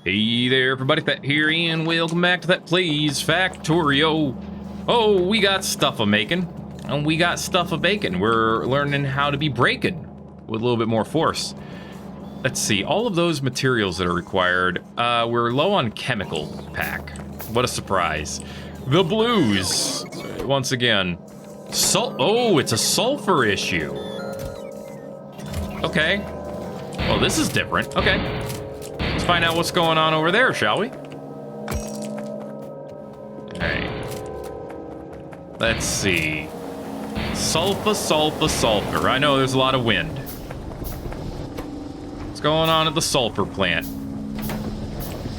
Hey there, everybody, Thet here, and welcome back to Thet Plays Factorio. Oh, we got stuff a-making, and we got stuff a-baking. We're learning how to be breaking with a little bit more force. Let's see, all of those materials that are required, we're low on chemical pack. What a surprise. The blues, once again. Oh, it's a sulfur issue. Okay. Well, this is different. Okay. Let's find out what's going on over there, shall we? Alright. Let's see. Sulfur, sulfur, sulfur. I know there's a lot of wind. What's going on at the sulfur plant?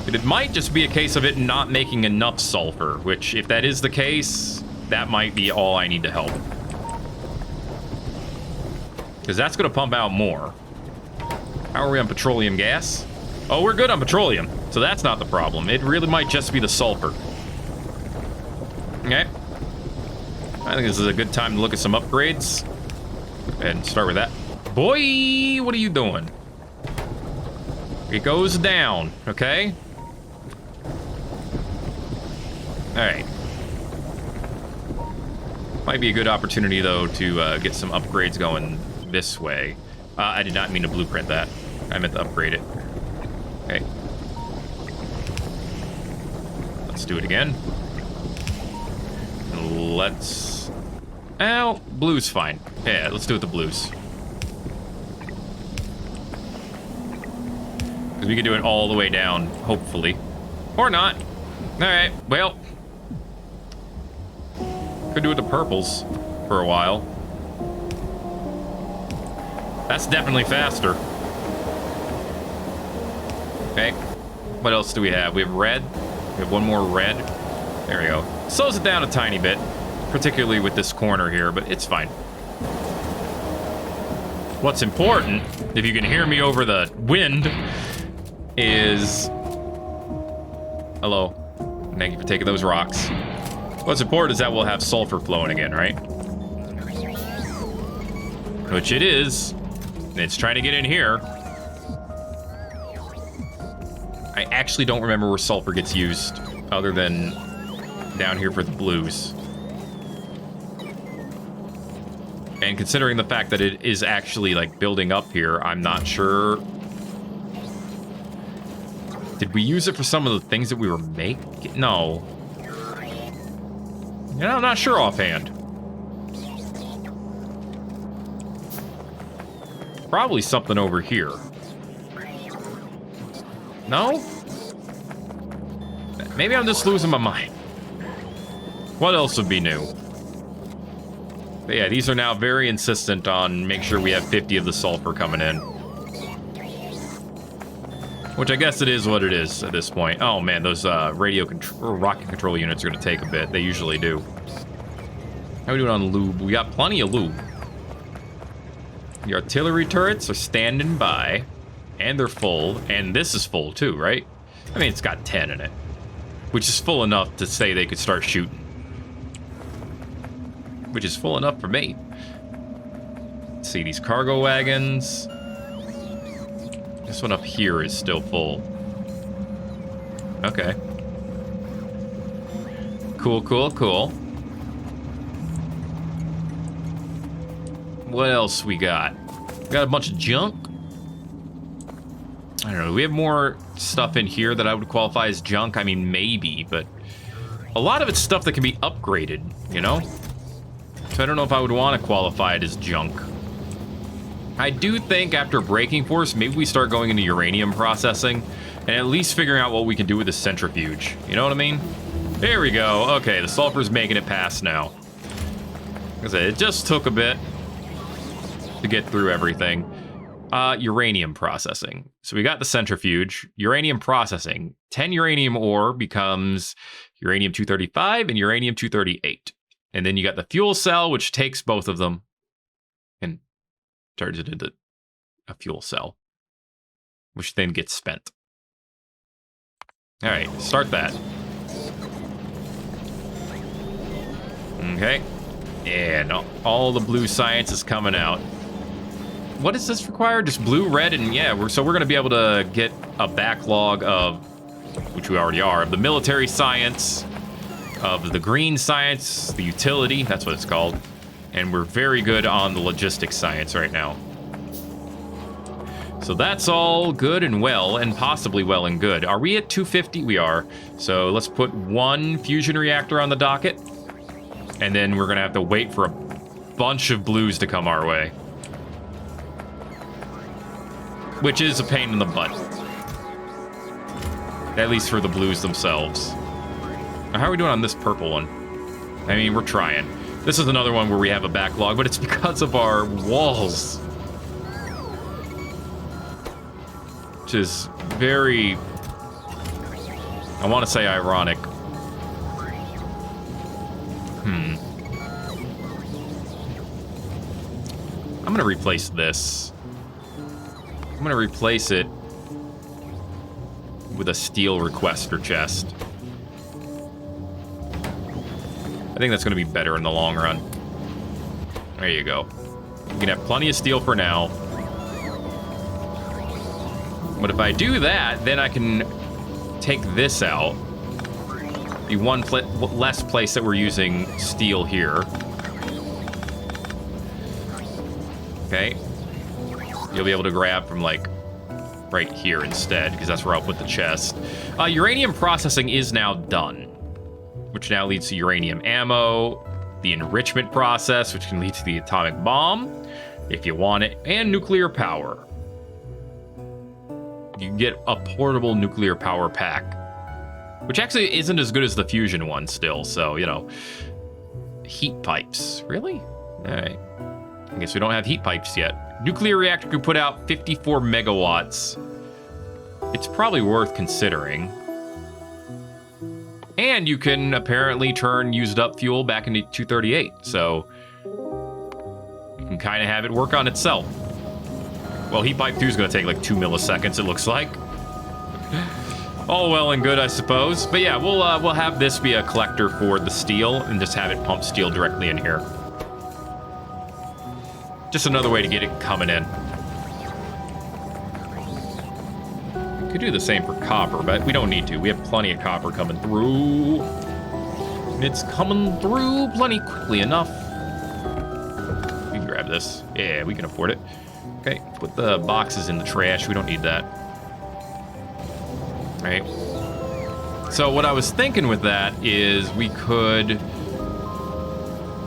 But it might just be a case of it not making enough sulfur, which, if that is the case, that might be all I need to help. Because that's going to pump out more. How are we on petroleum gas? Oh, we're good on petroleum, so that's not the problem. It really might just be the sulfur. Okay. I think this is a good time to look at some upgrades. And start with that. Boy, what are you doing? It goes down, okay? Alright. Might be a good opportunity, though, to get some upgrades going this way. I did not mean to blueprint that. I meant to upgrade it. Okay. Let's do it again. Let's... Oh, blue's fine. Yeah, let's do it the blues. Because we can do it all the way down, hopefully. Or not. Alright, well. Could do it the purples for a while. That's definitely faster. Okay, what else do we have? We have red. We have one more red. There we go. Slows it down a tiny bit, particularly with this corner here, but it's fine. What's important, if you can hear me over the wind, is... Hello. Thank you for taking those rocks. What's important is that we'll have sulfur flowing again, right? Which it is. It's trying to get in here. I actually don't remember where sulfur gets used, other than down here for the blues. And considering the fact that it is actually, like, building up here, I'm not sure. Did we use it for some of the things that we were making? No. Yeah, I'm not sure offhand. Probably something over here. No? Maybe I'm just losing my mind. What else would be new? But yeah, these are now very insistent on make sure we have 50 of the sulfur coming in. Which I guess it is what it is at this point. Oh man, those rocket control units are going to take a bit. They usually do. How are we doing on lube? We got plenty of lube. The artillery turrets are standing by. And they're full, and this is full too, right? I mean, it's got 10 in it, which is full enough to say they could start shooting. Which is full enough for me. Let's see, these cargo wagons. This one up here is still full. Okay. Cool, cool, cool. What else we got? We got a bunch of junk. I don't know, we have more stuff in here that I would qualify as junk. I mean, maybe, but a lot of it's stuff that can be upgraded, you know? So I don't know if I would want to qualify it as junk. I do think after Breaking Force, maybe we start going into uranium processing and at least figuring out what we can do with the centrifuge. You know what I mean? There we go. Okay, the sulfur's making it past now. Like I said, it just took a bit to get through everything. Uranium processing. So we got the centrifuge, uranium processing. 10 uranium ore becomes uranium-235 and uranium-238. And then you got the fuel cell, which takes both of them and turns it into a fuel cell, which then gets spent. All right, start that. Okay. And all the blue science is coming out. What does this require? Just blue, red, and yeah, we're going to be able to get a backlog of which we already are, of the military science, of the green science, the utility, that's what it's called. And we're very good on the logistics science right now. So that's all good and well, and possibly well and good. Are we at 250? We are. So let's put one fusion reactor on the docket. And then we're going to have to wait for a bunch of blues to come our way. Which is a pain in the butt. At least for the blues themselves. Now, how are we doing on this purple one? I mean, we're trying. This is another one where we have a backlog, but it's because of our walls. Which is very... I want to say ironic. I'm going to replace this. I'm going to replace it with a steel requester chest. I think that's going to be better in the long run. There you go. You can have plenty of steel for now. But if I do that, then I can take this out. The one less place that we're using steel here. Okay. You'll be able to grab from, like, right here instead, because that's where I'll put the chest. Uranium processing is now done, which now leads to uranium ammo, the enrichment process, which can lead to the atomic bomb, if you want it, and nuclear power. You can get a portable nuclear power pack, which actually isn't as good as the fusion one still, so, you know. Heat pipes. Really? All right. I guess we don't have heat pipes yet. Nuclear reactor could put out 54 megawatts. It's probably worth considering. And you can apparently turn used up fuel back into 238, so you can kind of have it work on itself. Well, heat pipe 2 is going to take like 2 milliseconds, it looks like. All well and good, I suppose. But yeah, we'll have this be a collector for the steel and just have it pump steel directly in here. Just another way to get it coming in. We could do the same for copper, but we don't need to. We have plenty of copper coming through. It's coming through plenty quickly enough. We can grab this. Yeah, we can afford it. Okay, put the boxes in the trash. We don't need that. All right. So what I was thinking with that is we could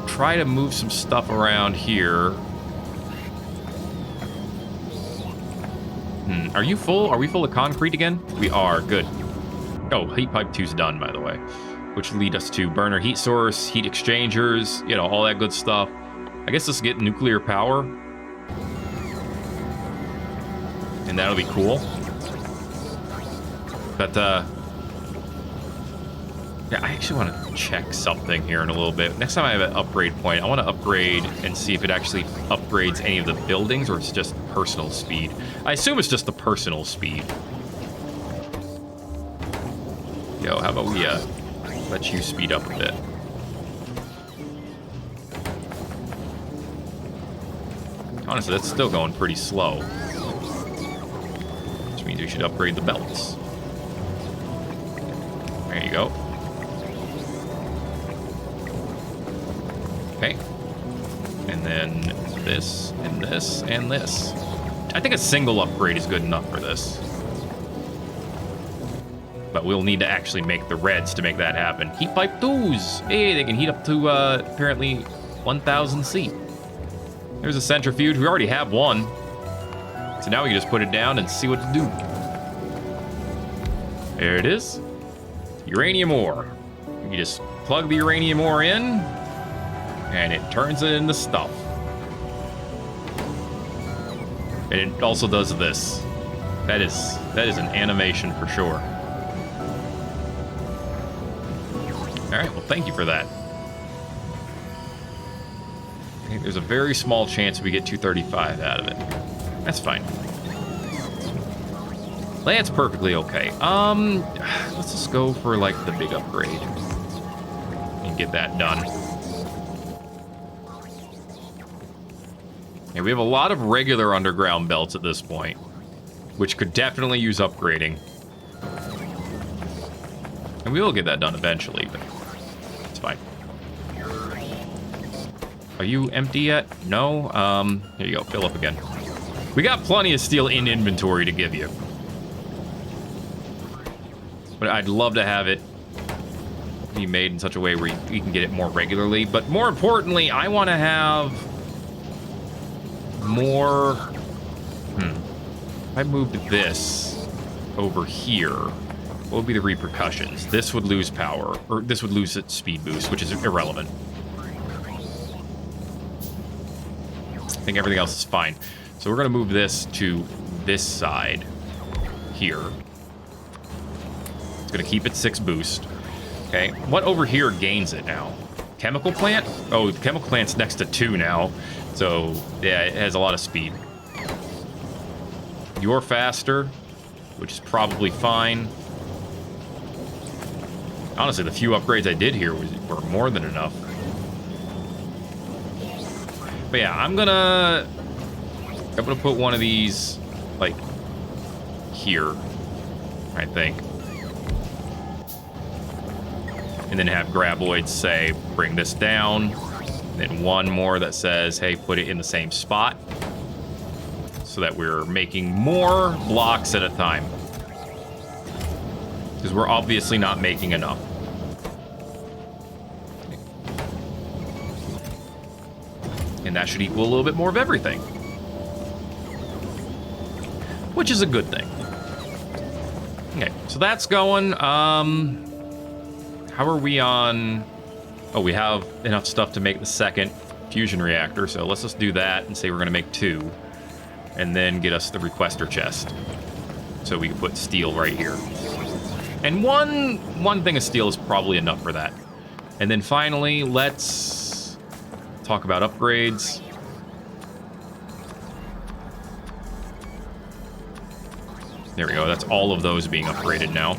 try to move some stuff around here. Are you full? Are we full of concrete again? We are. Good. Oh, heat pipe 2's done, by the way. Which lead us to burner heat source, heat exchangers, you know, all that good stuff. I guess let's get nuclear power. And that'll be cool. But, yeah, I actually want to check something here in a little bit. Next time I have an upgrade point, I want to upgrade and see if it actually upgrades any of the buildings or it's just personal speed. I assume it's just the personal speed. Yo, how about we let you speed up a bit? Honestly, that's still going pretty slow. Which means we should upgrade the belts. There you go. Okay. And then this, and this, and this. I think a single upgrade is good enough for this. But we'll need to actually make the reds to make that happen. Heat pipe 2s! Hey, they can heat up to, apparently, 1000 C. There's a centrifuge. We already have one. So now we can just put it down and see what to do. There it is. Uranium ore. You just plug the uranium ore in, and it turns it into stuff. And it also does this. That is an animation for sure. All right, well, thank you for that. I think there's a very small chance we get 235 out of it. That's fine. That's perfectly okay. Let's just go for, like, the big upgrade. And get that done. Yeah, we have a lot of regular underground belts at this point, which could definitely use upgrading. And we will get that done eventually, but it's fine. Are you empty yet? No? Here you go, fill up again. We got plenty of steel in inventory to give you. But I'd love to have it be made in such a way where you can get it more regularly. But more importantly, I want to have more... If I moved this over here, what would be the repercussions? This would lose power, or this would lose its speed boost, which is irrelevant. I think everything else is fine. So we're going to move this to this side here. It's going to keep its 6 boost. Okay, what over here gains it now? Chemical plant? Oh, the chemical plant's next to 2 now. So, yeah, it has a lot of speed. You're faster, which is probably fine. Honestly, the few upgrades I did here were more than enough. But yeah, I'm gonna put one of these, like, here, I think. And then have graboids say, bring this down. And then one more that says, hey, put it in the same spot. So that we're making more blocks at a time. Because we're obviously not making enough. And that should equal a little bit more of everything. Which is a good thing. Okay, so that's going. How are we on... Oh, we have enough stuff to make the second fusion reactor, so let's just do that and say we're going to make 2. And then get us the requester chest. So we can put steel right here. And one thing of steel is probably enough for that. And then finally, let's talk about upgrades. There we go, that's all of those being upgraded now.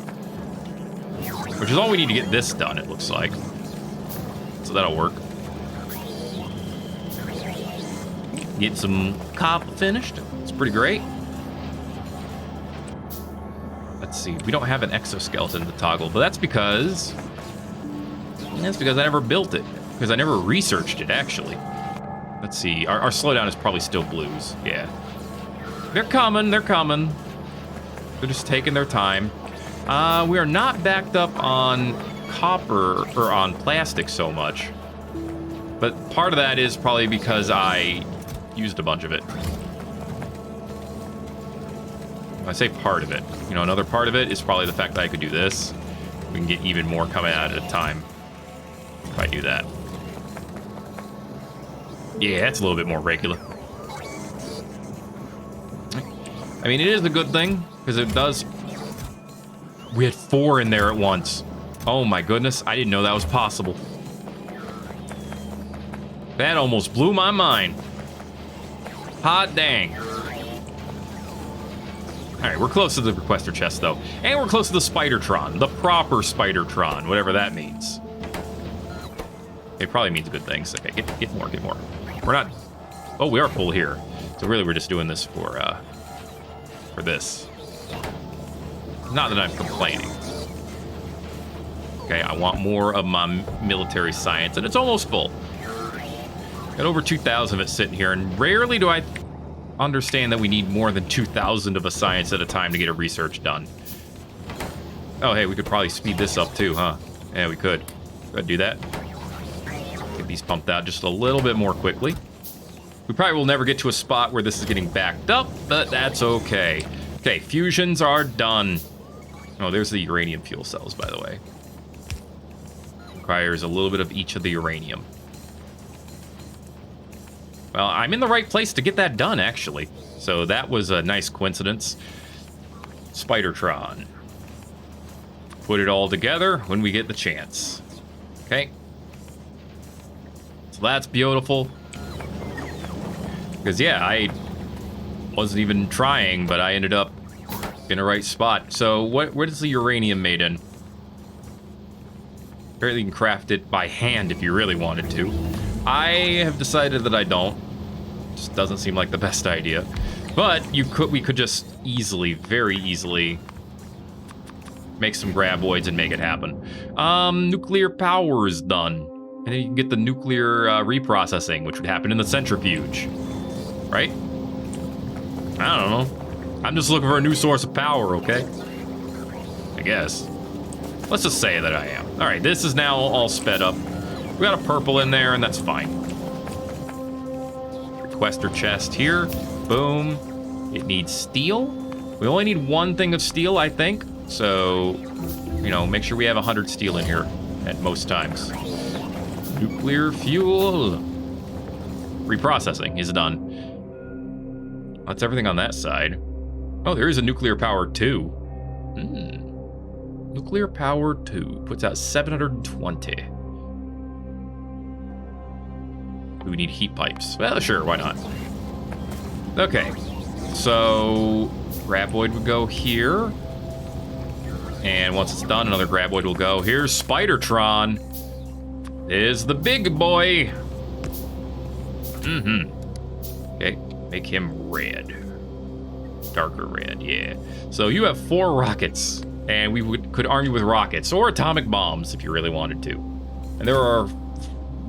Which is all we need to get this done, it looks like. So that'll work. Get some copper finished. It's pretty great. Let's see, we don't have an exoskeleton to toggle, but that's because I never built it. Because I never researched it, actually. Let's see, our slowdown is probably still blues. Yeah. They're coming, they're coming. They're just taking their time. We are not backed up on copper or on plastic so much. But part of that is probably because I used a bunch of it. I say part of it. You know, another part of it is probably the fact that I could do this. We can get even more coming out at a time if I do that. Yeah, that's a little bit more regular. I mean, it is a good thing, because it does... We had 4 in there at once. Oh my goodness, I didn't know that was possible. That almost blew my mind. Hot dang. Alright, we're close to the requester chest, though. And we're close to the Spidertron. The proper Spidertron, whatever that means. It probably means good things. Okay, get more, get more. We're not... Oh, we are full here. So really, we're just doing this for this. Not that I'm complaining. Okay, I want more of my military science, and it's almost full. Got over 2,000 of it sitting here, and rarely do I understand that we need more than 2,000 of a science at a time to get a research done. Oh, hey, we could probably speed this up too, huh? Yeah, we could. Go ahead and do that. Get these pumped out just a little bit more quickly. We probably will never get to a spot where this is getting backed up, but that's okay. Okay, fusions are done. Oh, there's the uranium fuel cells, by the way. Requires a little bit of each of the uranium. Well, I'm in the right place to get that done, actually. So that was a nice coincidence. Spidertron. Put it all together when we get the chance. Okay. So that's beautiful. Because, yeah, I wasn't even trying, but I ended up in the right spot. So what is the uranium made in? Apparently you can craft it by hand if you really wanted to. I have decided that I don't. Just doesn't seem like the best idea. But we could just easily, very easily make some graboids and make it happen. Nuclear power is done. And then you can get the nuclear reprocessing, which would happen in the centrifuge. Right? I don't know. I'm just looking for a new source of power, okay? I guess. Let's just say that I am. All right, this is now all sped up. We got a purple in there, and that's fine. Requester chest here. Boom. It needs steel. We only need one thing of steel, I think. So, you know, make sure we have 100 steel in here at most times. Nuclear fuel. Reprocessing is done. That's everything on that side. Oh, there is a nuclear power too. Nuclear power 2 puts out 720. Do we need heat pipes? Well, sure, why not? Okay, so graboid would go here. And once it's done, another graboid will go. Here's Spidertron. Is the big boy. Okay, make him red. Darker red, yeah. So you have 4 rockets. And we could arm you with rockets or atomic bombs if you really wanted to. And there are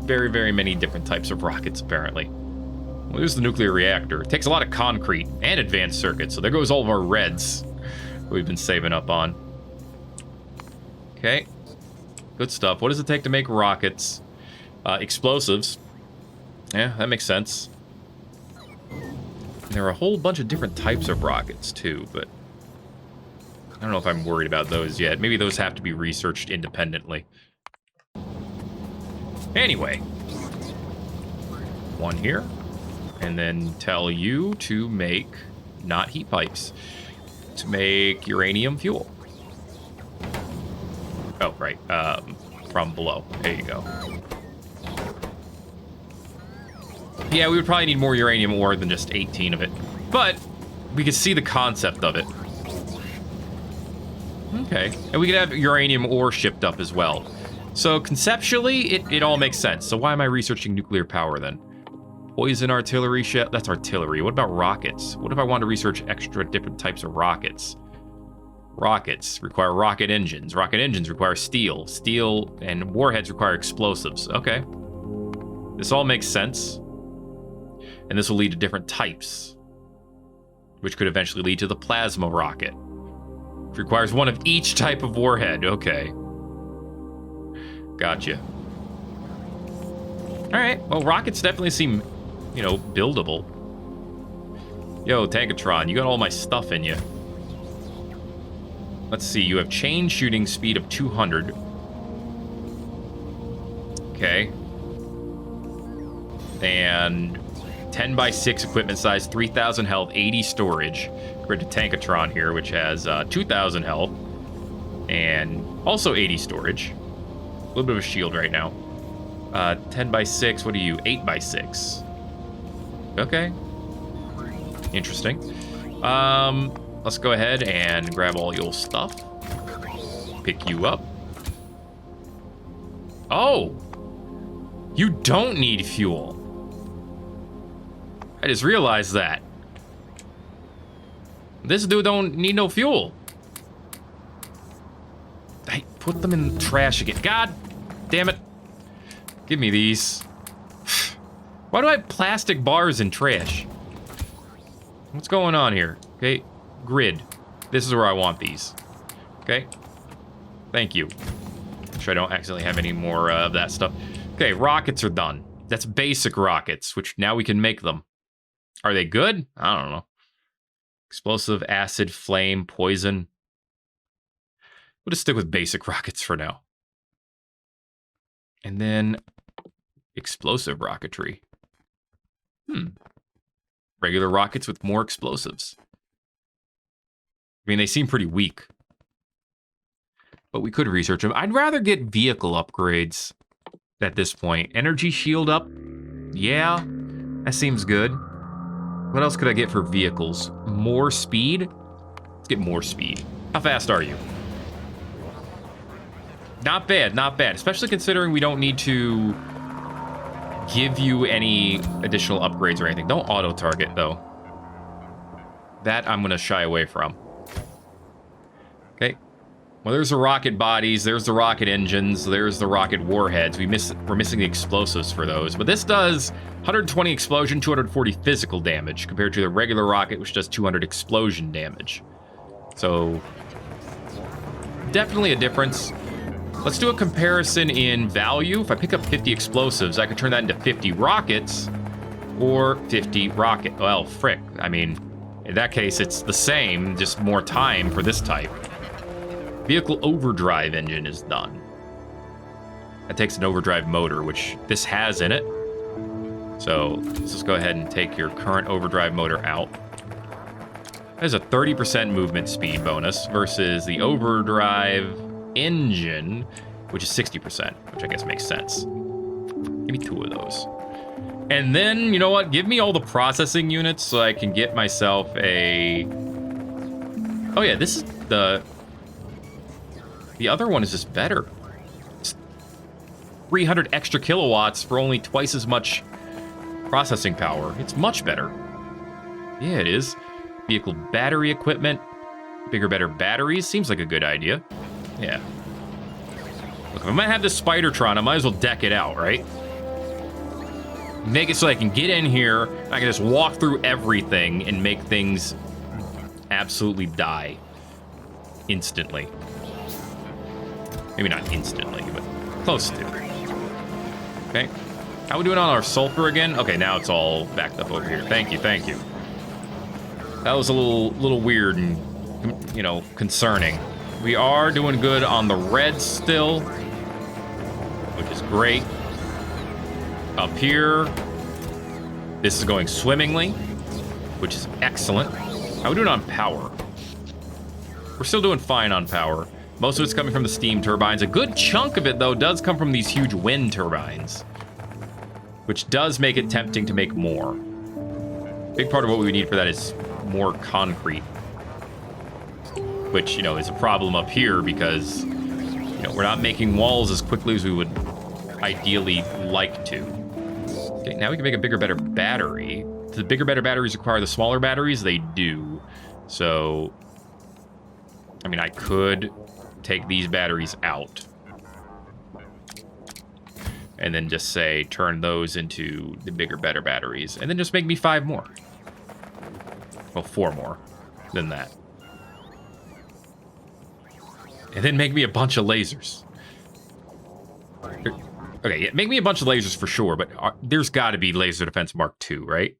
very, very many different types of rockets, apparently. Well, here's the nuclear reactor. It takes a lot of concrete and advanced circuits, so there goes all of our reds we've been saving up on. Okay, good stuff. What does it take to make rockets? Explosives. Yeah, that makes sense. And there are a whole bunch of different types of rockets, too, but I don't know if I'm worried about those yet. Maybe those have to be researched independently. Anyway. One here. And then tell you to make, not heat pipes, to make uranium fuel. Oh, right. From below. There you go. Yeah, we would probably need more uranium ore than just 18 of it. But we could see the concept of it. Okay, and we could have uranium ore shipped up as well. So conceptually, it all makes sense. So why am I researching nuclear power then? Poison artillery ship, that's artillery. What about rockets? What if I want to research extra different types of rockets? Rockets require rocket engines. Rocket engines require steel. Steel and warheads require explosives. Okay. This all makes sense. And this will lead to different types, which could eventually lead to the plasma rocket. It requires one of each type of warhead. Okay. Gotcha. Alright, well, rockets definitely seem, you know, buildable. Yo, Tankatron, you got all my stuff in you. Let's see, you have chain shooting speed of 200. Okay. And 10 by 6 equipment size, 3,000 health, 80 storage. Compared to Tankatron here, which has 2,000 health and also 80 storage. A little bit of a shield right now. 10 by 6, what are you? 8 by 6. Okay. Interesting. Let's go ahead and grab all your stuff. Pick you up. Oh! You don't need fuel. I just realized that. This dude don't need no fuel. Hey, put them in the trash again. God damn it. Give me these. Why do I have plastic bars in trash? What's going on here? Okay, grid. This is where I want these. Okay. Thank you. Make sure I don't accidentally have any more of that stuff. Okay, rockets are done. That's basic rockets, which now we can make them. Are they good? I don't know. Explosive, acid, flame, poison. We'll just stick with basic rockets for now. And then explosive rocketry. Regular rockets with more explosives. I mean, they seem pretty weak. But we could research them. I'd rather get vehicle upgrades at this point. Energy shield up. Yeah, that seems good. What else could I get for vehicles? More speed? Let's get more speed. How fast are you? Not bad, not bad. Especially considering we don't need to give you any additional upgrades or anything. Don't auto-target, though. That I'm going to shy away from. Okay. Well, there's the rocket bodies, there's the rocket engines, there's the rocket warheads. We're missing the explosives for those. But this does 120 explosion, 240 physical damage, compared to the regular rocket, which does 200 explosion damage. So, definitely a difference. Let's do a comparison in value. If I pick up 50 explosives, I could turn that into 50 rockets, or 50 rocket. Well, frick. I mean, in that case, it's the same, just more time for this type. Vehicle overdrive engine is done. That takes an overdrive motor, which this has in it. So let's just go ahead and take your current overdrive motor out. There's a 30% movement speed bonus versus the overdrive engine, which is 60%, which I guess makes sense. Give me 2 of those. And then, you know what? Give me all the processing units so I can get myself a... Oh yeah, this is the... The other one is just better. It's 300 extra kilowatts for only twice as much processing power. It's much better. Yeah, it is. Vehicle battery equipment. Bigger, better batteries. Seems like a good idea. Yeah. Look, if I might have this Spidertron, I might as well deck it out, right? Make it so I can get in here, I can just walk through everything and make things absolutely die instantly. Maybe not instantly, but close to. Okay. How are we doing on our sulfur again? Okay, now it's all backed up over here. Thank you, thank you. That was a little weird and, you know, concerning. We are doing good on the red still, which is great. Up here, this is going swimmingly, which is excellent. How are we doing on power? We're still doing fine on power. Most of it's coming from the steam turbines. A good chunk of it, though, does come from these huge wind turbines, which does make it tempting to make more. Big part of what we need for that is more concrete, which, you know, is a problem up here because, you know, we're not making walls as quickly as we would ideally like to. Okay, now we can make a bigger, better battery. Do the bigger, better batteries require the smaller batteries? They do. So, I mean, I could take these batteries out and then just say turn those into the bigger, better batteries, and then just make me 5 more. Well, 4 more than that. And then make me a bunch of lasers. Okay, yeah, make me a bunch of lasers for sure, but there's got to be Laser Defense Mark II, right?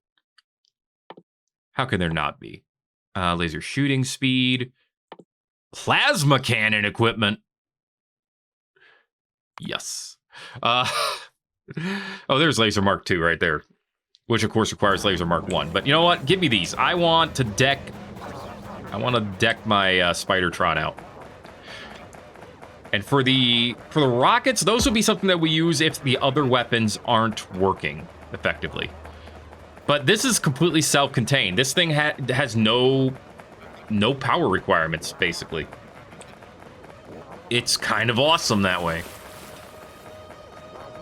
How can there not be? Laser shooting speed. Plasma cannon equipment. Yes. Oh, there's Laser Mark II right there, which of course requires Laser Mark I. But you know what? Give me these. I want to deck my Spidertron out. And for the rockets, those would be something that we use if the other weapons aren't working effectively. But this is completely self-contained. This thing has no power requirements, basically. It's kind of awesome that way.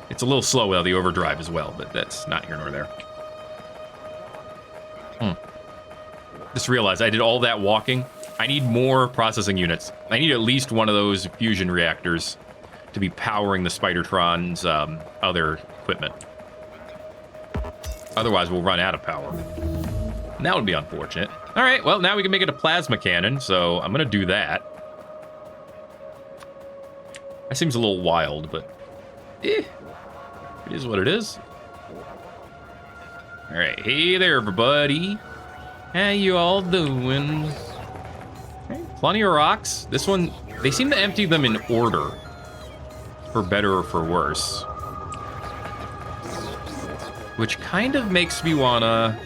It's a little slow without the overdrive as well, but that's not here nor there. Just realized I did all that walking. I need more processing units. I need at least one of those fusion reactors to be powering the Spidertron's other equipment. Otherwise, we'll run out of power. And that would be unfortunate. All right, well, now we can make it a plasma cannon, so I'm going to do that. That seems a little wild, but it is what it is. All right, hey there, everybody. How you all doing? Okay, plenty of rocks. This one, they seem to empty them in order, for better or for worse. Which kind of makes me wanna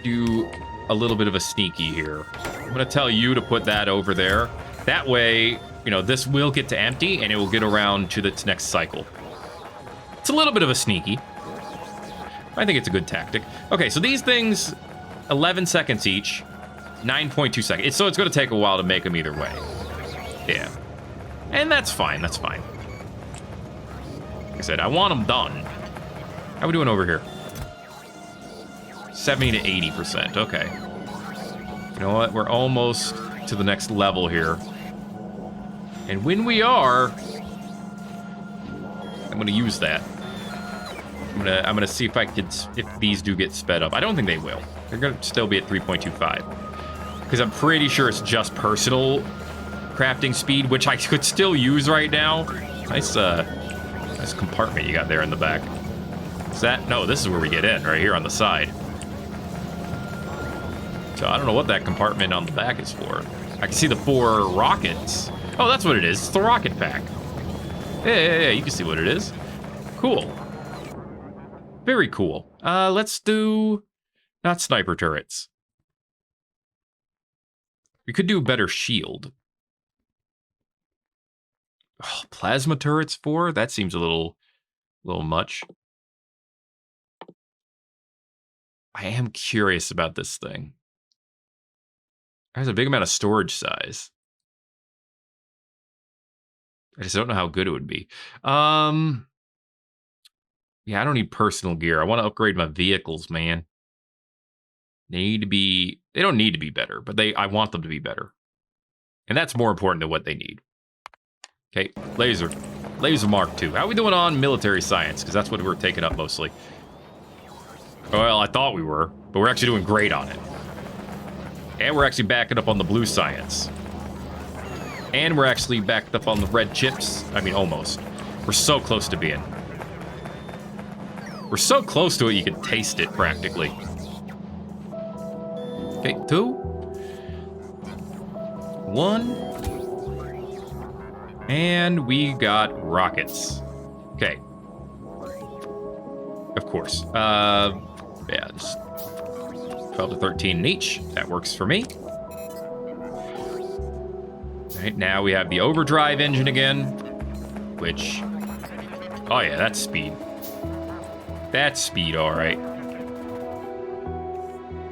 do a little bit of a sneaky here. I'm gonna tell you to put that over there. That way, you know, this will get to empty and it will get around to its next cycle. It's a little bit of a sneaky. I think it's a good tactic. Okay, so these things, 11 seconds each, 9.2 seconds. So it's gonna take a while to make them either way. Yeah. And that's fine, that's fine. Like I said, I want them done. How are we doing over here? 70 to 80%, okay. You know what, we're almost to the next level here. And when we are, I'm gonna use that. I'm gonna see if if these do get sped up. I don't think they will. They're gonna still be at 3.25. Because I'm pretty sure it's just personal crafting speed, which I could still use right now. Nice compartment you got there in the back. Is that? No, this is where we get in, right here on the side. So I don't know what that compartment on the back is for. I can see the 4 rockets. Oh, that's what it is. It's the rocket pack. Yeah, you can see what it is. Cool. Very cool. Let's do... not sniper turrets. We could do a better shield. Oh, plasma turrets 4? That seems a little much. I am curious about this thing. It has a big amount of storage size. I just don't know how good it would be. Yeah, I don't need personal gear. I want to upgrade my vehicles, man. They don't need to be better, but I want them to be better. And that's more important than what they need. Okay, laser Mark II. How are we doing on military science? Because that's what we're taking up mostly. Well, I thought we were, but we're actually doing great on it. And we're actually backing up on the blue science. And we're actually backed up on the red chips. I mean, almost. We're so close to being. We're so close to it, you can taste it, practically. Okay, 2. 1. And we got rockets. Okay. Of course. Yeah, just 12 to 13 in each. That works for me. All right, now we have the overdrive engine again, which... oh yeah, that's speed. That's speed, all right.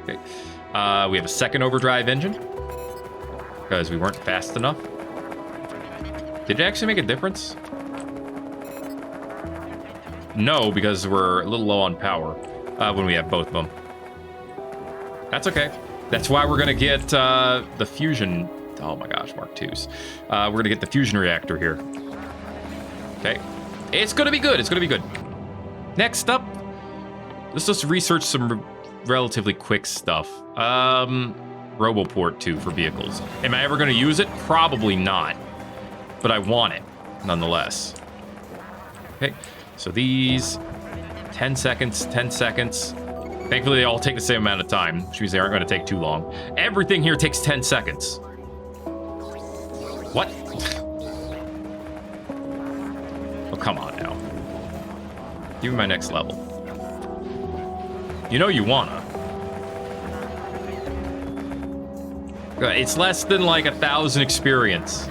Okay. We have a second overdrive engine because we weren't fast enough. Did it actually make a difference? No, because we're a little low on power when we have both of them. That's okay. That's why we're gonna get the fusion. Oh my gosh, Mark IIs. We're gonna get the fusion reactor here. Okay, it's gonna be good. It's gonna be good. Next up, let's just research some relatively quick stuff. Roboport 2 for vehicles. Am I ever gonna use it? Probably not. But I want it, nonetheless. Okay, so these, 10 seconds, 10 seconds. Thankfully, they all take the same amount of time, which means they aren't going to take too long. Everything here takes 10 seconds. What? Oh, come on now. Give me my next level. You know you wanna. It's less than like 1,000 experience.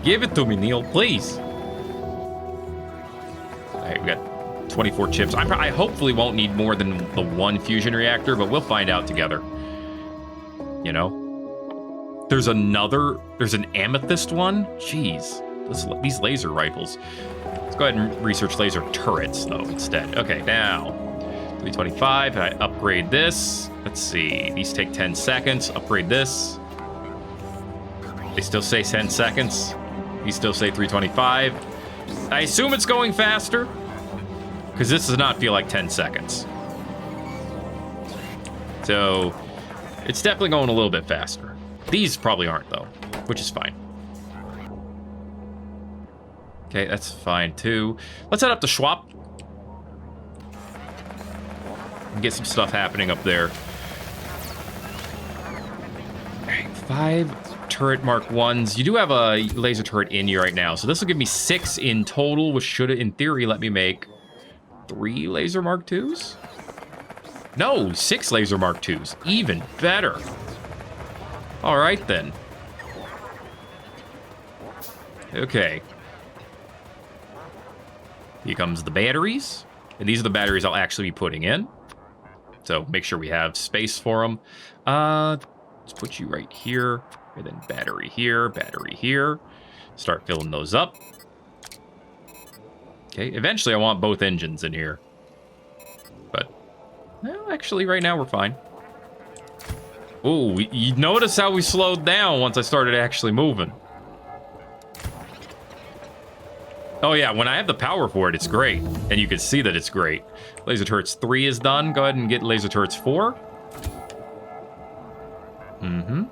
Give it to me, Neil, please. All right, we got 24 chips. I hopefully won't need more than the 1 fusion reactor, but we'll find out together. You know? There's an amethyst one? Jeez, these laser rifles. Let's go ahead and research laser turrets, though, instead. Okay, now, 325, and I upgrade this. Let's see, these take 10 seconds. Upgrade this. They still say 10 seconds. These still say 325. I assume it's going faster, because this does not feel like 10 seconds. So, it's definitely going a little bit faster. These probably aren't, though, which is fine. Okay, that's fine, too. Let's head up to Schwab. And get some stuff happening up there. All right, 5 turret Mark 1s. You do have a laser turret in you right now, so this will give me 6 in total, which should, in theory, let me make 3 laser Mark 2s? No, 6 laser Mark 2s. Even better. All right, then. Okay. Here comes the batteries. And these are the batteries I'll actually be putting in. So make sure we have space for them. Let's put you right here. And then battery here, battery here. Start filling those up. Okay, eventually I want both engines in here. But, well, actually right now we're fine. Ooh, you notice how we slowed down once I started actually moving. Oh yeah, when I have the power for it, it's great. And you can see that it's great. Laser turrets 3 is done. Go ahead and get laser turrets 4. Mm-hmm.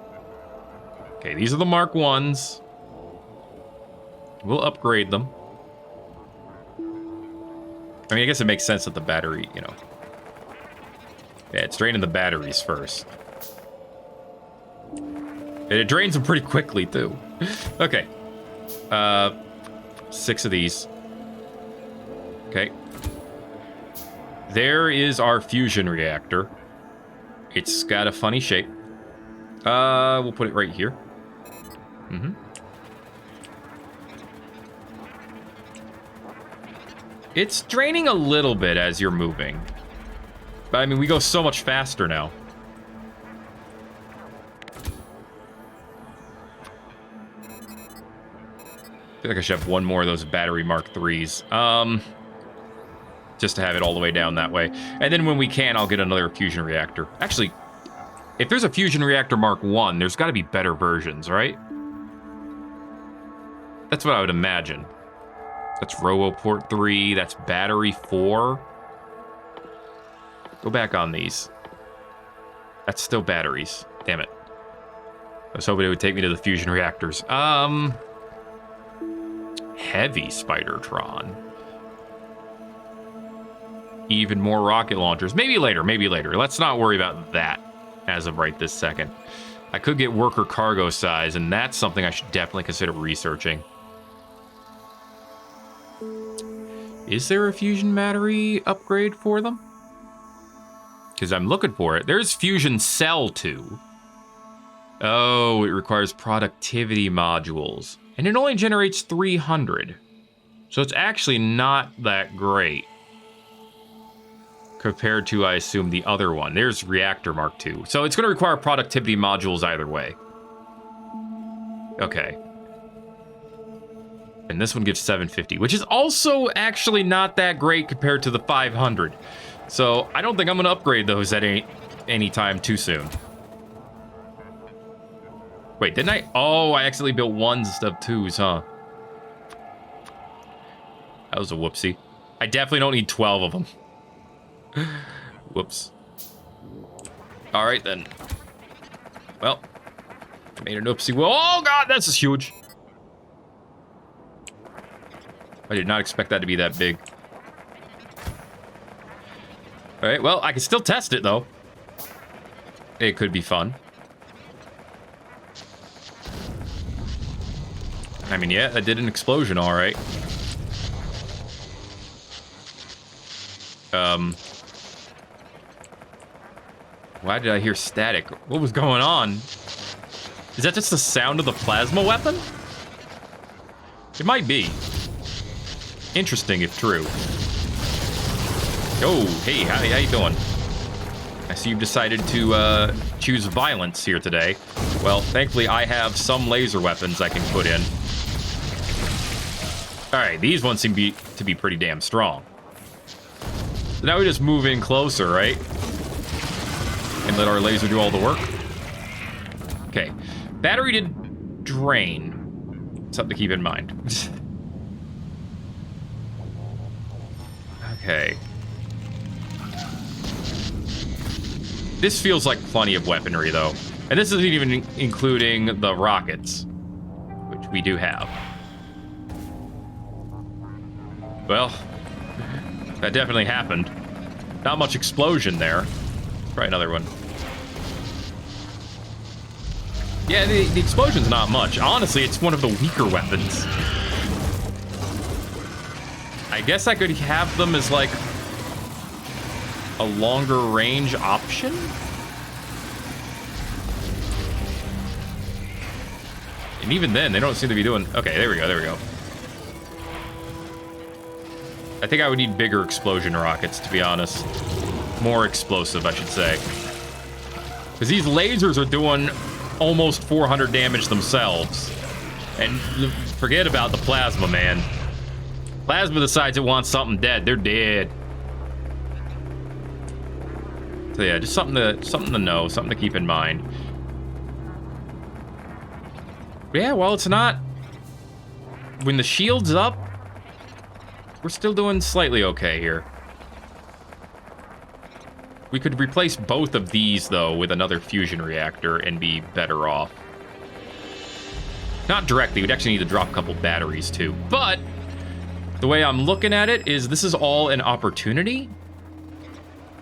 Okay, these are the Mark 1s. We'll upgrade them. I mean, I guess it makes sense that the battery, you know. Yeah, it's draining the batteries first. And it drains them pretty quickly, too. Okay. 6 of these. Okay. There is our fusion reactor. It's got a funny shape. We'll put it right here. Mm-hmm. It's draining a little bit as you're moving. But, I mean, we go so much faster now. I feel like I should have one more of those battery Mark 3s. Just to have it all the way down that way. And then when we can, I'll get another fusion reactor. Actually, if there's a fusion reactor Mark 1, there's got to be better versions, right? That's what I would imagine. That's RoboPort 3. That's battery 4. Go back on these. That's still batteries. Damn it. I was hoping it would take me to the fusion reactors. Heavy Spidertron. Even more rocket launchers. Maybe later, maybe later. Let's not worry about that as of right this second. I could get worker cargo size, and that's something I should definitely consider researching. Is there a fusion battery upgrade for them? Because I'm looking for it. There's fusion cell 2. Oh, it requires productivity modules. And it only generates 300. So it's actually not that great. Compared to, I assume, the other one. There's Reactor Mark 2. So it's going to require productivity modules either way. Okay. And this one gives 750, which is also actually not that great compared to the 500. So I don't think I'm going to upgrade those at any time too soon. Wait, didn't I? Oh, I accidentally built 1s instead of 2s, huh? That was a whoopsie. I definitely don't need 12 of them. Whoops. All right, then. Well, I made an oopsie. Oh, God, this is huge. I did not expect that to be that big. All right, well, I can still test it, though. It could be fun. I mean, yeah, I did an explosion, all right. Why did I hear static? What was going on? Is that just the sound of the plasma weapon? It might be. Interesting if true. Oh, hey, how you doing? I see you've decided to choose violence here today. Well, thankfully I have some laser weapons I can put in. Alright, these ones seem to be pretty damn strong. So now we just move in closer, right? And let our laser do all the work. Okay. Battery did drain. Something to keep in mind. Okay. This feels like plenty of weaponry, though. And this isn't even including the rockets, which we do have. Well, that definitely happened. Not much explosion there. Try another one. Yeah, the explosion's not much. Honestly, it's one of the weaker weapons. I guess I could have them as, like, a longer range option? And even then, they don't seem to be doing... Okay, there we go, there we go. I think I would need bigger explosion rockets, to be honest. More explosive, I should say. Because these lasers are doing almost 400 damage themselves. And forget about the plasma, man. Plasma decides it wants something dead. They're dead. So yeah, just something to know, something to keep in mind. But yeah, well, it's not. When the shield's up, we're still doing slightly okay here. We could replace both of these, though, with another fusion reactor and be better off. Not directly, we'd actually need to drop a couple batteries, too. But the way I'm looking at it is this is all an opportunity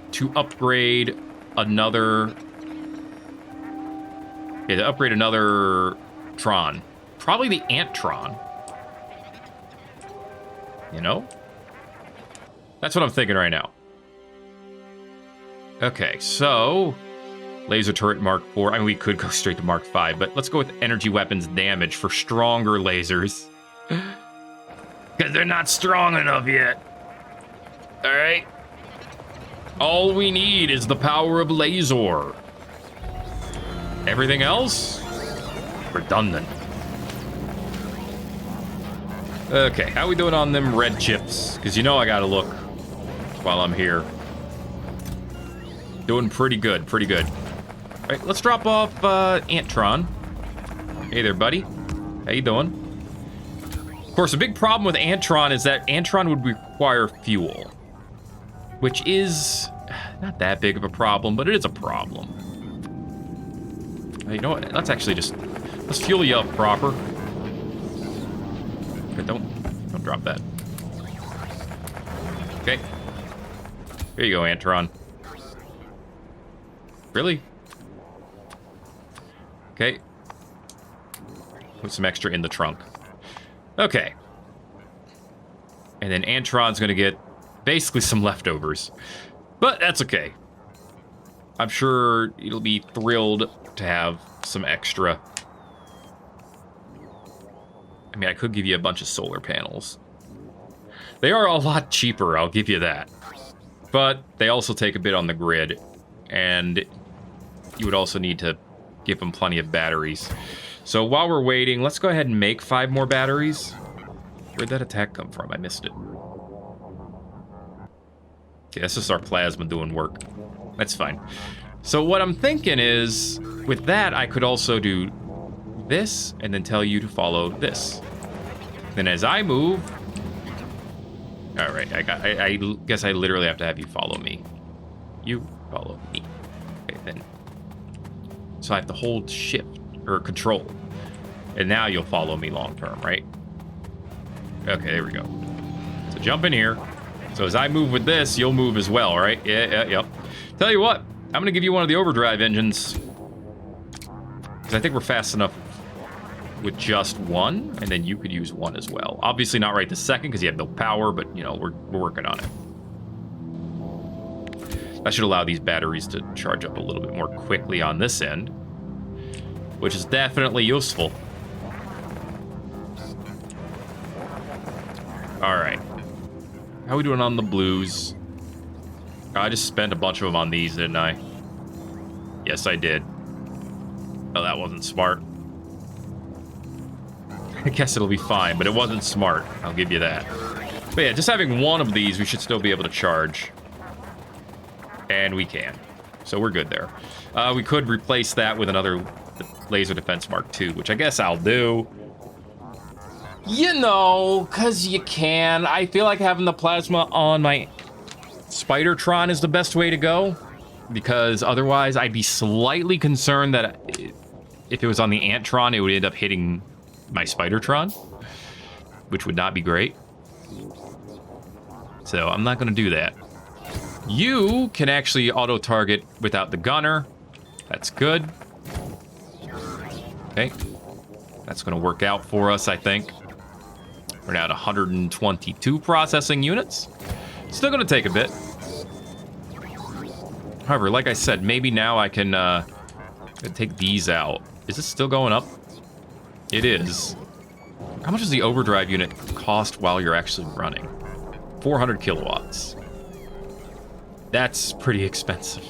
to upgrade another... Yeah, to upgrade another Tron. Probably the Antron. You know? That's what I'm thinking right now. Okay, so... Laser turret Mark 4. I mean, we could go straight to Mark 5, but let's go with energy weapons damage for stronger lasers. Because they're not strong enough yet. Alright? All we need is the power of laser. Everything else? Redundant. Okay, how we doing on them red chips? Because you know I gotta look while I'm here. Doing pretty good, pretty good. All right, let's drop off Antron. Hey there, buddy. How you doing? Of course, a big problem with Antron is that Antron would require fuel, which is not that big of a problem, but it is a problem. You know what? Let's actually let's fuel you up proper. Okay, don't drop that. Okay. Here you go, Antron. Really? Okay. Put some extra in the trunk. Okay. And then Antron's gonna get basically some leftovers. But that's okay. I'm sure it'll be thrilled to have some extra. I mean, I could give you a bunch of solar panels. They are a lot cheaper, I'll give you that. But they also take a bit on the grid. And you would also need to give them plenty of batteries. So while we're waiting, let's go ahead and make 5 more batteries. Where'd that attack come from? I missed it. Okay, that's just our plasma doing work. That's fine. So what I'm thinking is, with that, I could also do this, and then tell you to follow this. Then as I move... Alright, I guess I literally have to have you follow me. You follow me. Okay, then. So I have to hold shift, or control. And now you'll follow me long term, right? Okay, there we go. So jump in here. So as I move with this, you'll move as well, right? Yep. Tell you what, I'm gonna give you one of the overdrive engines. Because I think we're fast enough with just one, and then you could use one as well. Obviously not right this second, because you have no power, but, you know, we're working on it. That should allow these batteries to charge up a little bit more quickly on this end, which is definitely useful. All right. How are we doing on the blues? I just spent a bunch of them on these, didn't I? Yes, I did. Oh, that wasn't smart. I guess it'll be fine, but it wasn't smart. I'll give you that. But yeah, just having one of these, we should still be able to charge. And we can. So we're good there. We could replace that with another laser defense Mark II, which I guess I'll do. You know, because you can. I feel like having the plasma on my Spidertron is the best way to go. Because otherwise, I'd be slightly concerned that if it was on the Antron, it would end up hitting my Spidertron, which would not be great. So I'm not going to do that. You can actually auto-target without the gunner. That's good. Okay. That's going to work out for us, I think. We're now at 122 processing units. Still going to take a bit. However, like I said, maybe now I can take these out. Is this still going up? It is. How much does the overdrive unit cost while you're actually running? 400 kilowatts. That's pretty expensive.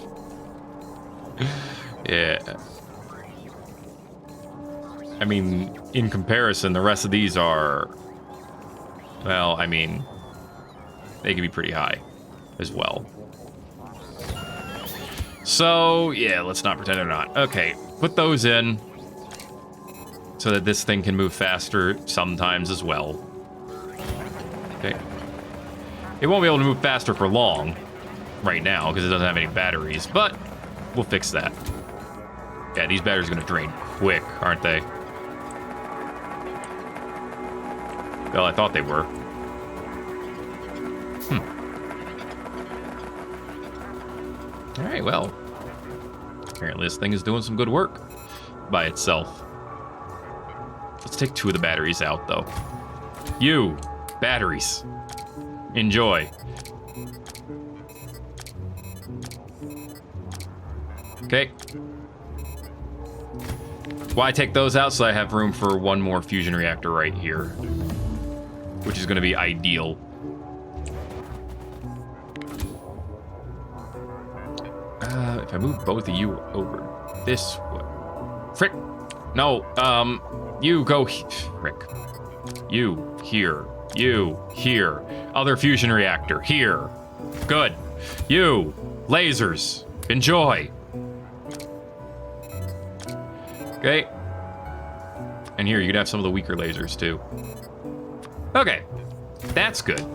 Yeah. I mean, in comparison, the rest of these are... Well, I mean, they can be pretty high as well. So, yeah, let's not pretend they're not. Okay, put those in so that this thing can move faster sometimes as well. Okay. It won't be able to move faster for long right now because it doesn't have any batteries, but we'll fix that. Yeah, these batteries are going to drain quick, aren't they? Well, I thought they were. All right, well, apparently this thing is doing some good work by itself. Let's take 2 of the batteries out, though. You, batteries, enjoy. Okay. Why take those out? So I have room for 1 more fusion reactor right here, which is going to be ideal. If I move both of you over this way. Frick! No, you go frick. You here. You here. Other fusion reactor here. Good. You, lasers, enjoy. Okay. And here, you can have some of the weaker lasers too. Okay, that's good.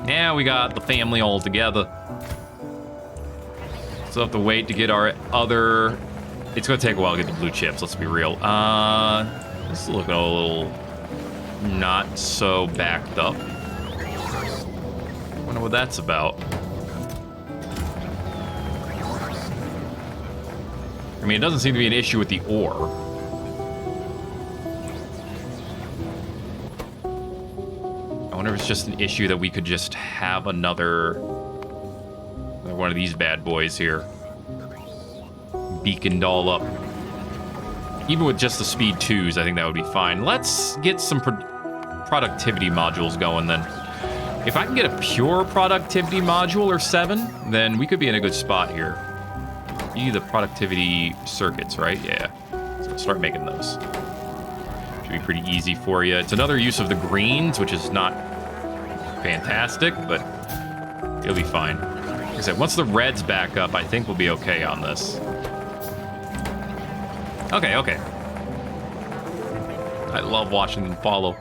Now we got the family all together. Still have to wait to get our other... It's going to take a while to get the blue chips, let's be real. This is looking a little not so backed up. Wonder what that's about. I mean, it doesn't seem to be an issue with the ore. I wonder if it's just an issue that we could just have another one of these bad boys here beaconed all up. Even with just the speed 2s, I think that would be fine. Let's get some productivity modules going then. If I can get a pure productivity module or 7, then we could be in a good spot here. You need the productivity circuits, right? Yeah. So start making those. Should be pretty easy for you. It's another use of the greens, which is not fantastic, but it'll be fine. Like I said, once the red's back up, I think we'll be okay on this. Okay, okay. I love watching them follow.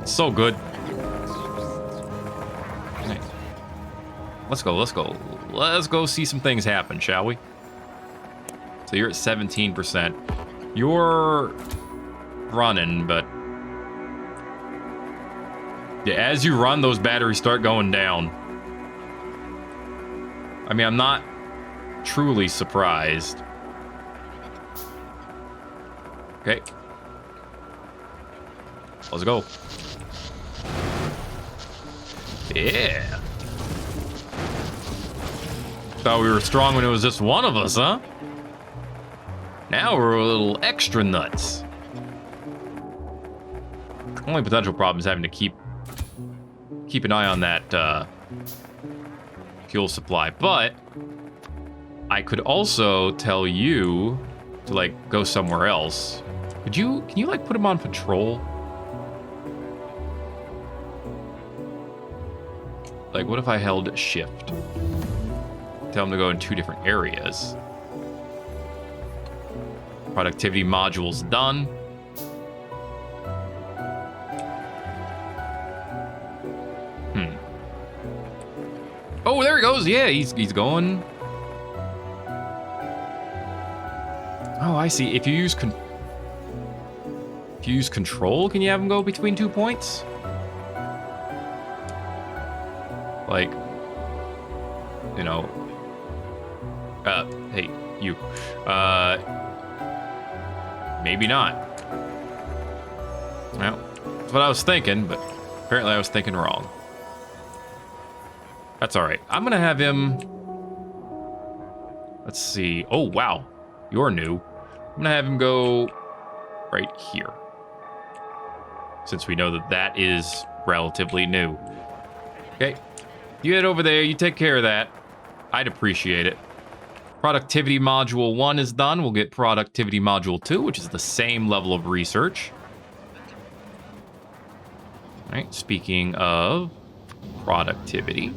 It's so good. Okay. Let's go, let's go. Let's go see some things happen, shall we? So you're at 17%. You're running, but... yeah, as you run, those batteries start going down. I mean, I'm not truly surprised. Okay. Let's go. Yeah. Thought we were strong when it was just one of us, huh? Now we're a little extra nuts. Only potential problem is having to keep an eye on that fuel supply, but I could also tell you to like go somewhere else. Can you like put him on patrol? Like, what if I held shift? Tell him to go in 2 different areas. Productivity module's done. Oh, there he goes. Yeah, he's going. Oh, I see. If you use control, can you have him go between 2 points? Like, you know. Hey, you. Maybe not. Well, that's what I was thinking, but apparently I was thinking wrong. That's all right. I'm gonna have him. Let's see. Oh, wow. You're new. I'm gonna have him go right here. Since we know that that is relatively new. Okay. You head over there. You take care of that. I'd appreciate it. Productivity module 1 is done. We'll get productivity module 2, which is the same level of research. All right. Speaking of productivity.